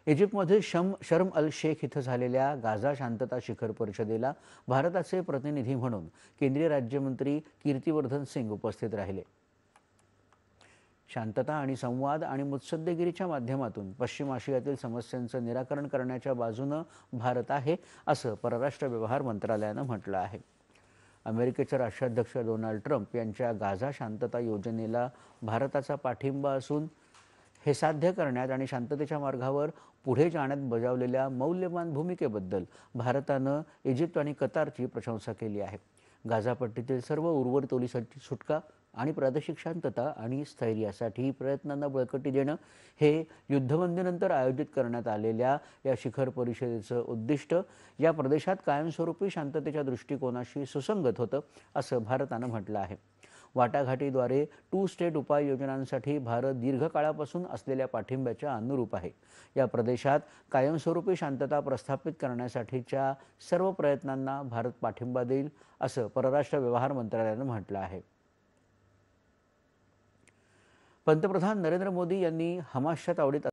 इजिप्तमध्ये शर्म अल शेख इथं झालेल्या गाझा शांतता शिखर परिषदेला भारताचे प्रतिनिधी म्हणून केंद्रीय राज्यमंत्री कीर्तिवर्धन सिंग उपस्थित राहिले. शांतता आणि संवाद आणि मुत्सद्देगिरीच्या माध्यमातून पश्चिम आशियातील समस्यांचं निराकरण करण्याच्या बाजूनं भारत आहे, असं परराष्ट्र व्यवहार मंत्रालयानं म्हटलं आहे. अमेरिकेचे राष्ट्राध्यक्ष डोनाल्ड ट्रम्प यांच्या गाझा शांतता योजनेला भारताचा पाठिंबा असून हे साध्य करण्यात आणि शांततेच्या मार्गावर पुढे जाण्यात बजावलेल्या मौल्यवान भूमिकेबद्दल भारतानं इजिप्त आणि कतारची प्रशंसा केली आहे. गाझापट्टीतील सर्व उर्वरित पोलिसांची सुटका आणि प्रादेशिक शांतता आणि स्थैर्यासाठी प्रयत्नांना बळकटी देणं हे युद्धबंदीनंतर आयोजित करण्यात आलेल्या या शिखर परिषदेचं उद्दिष्ट या प्रदेशात कायमस्वरूपी शांततेच्या दृष्टिकोनाशी सुसंगत होतं, असं भारतानं म्हटलं आहे. वाटाघाटीद्वारे टू स्टेट उपाययोजनांसाठी भारत दीर्घकाळापासून असलेल्या पाठिंब्याच्या अनुरूप आहे. या प्रदेशात कायमस्वरूपी शांतता प्रस्थापित करण्यासाठीच्या सर्व प्रयत्नांना भारत पाठिंबा देईल, असं परराष्ट्र व्यवहार मंत्रालयानं म्हटलं आहे. पंतप्रधान नरेंद्र मोदी यांनी हमासच्या तावडीत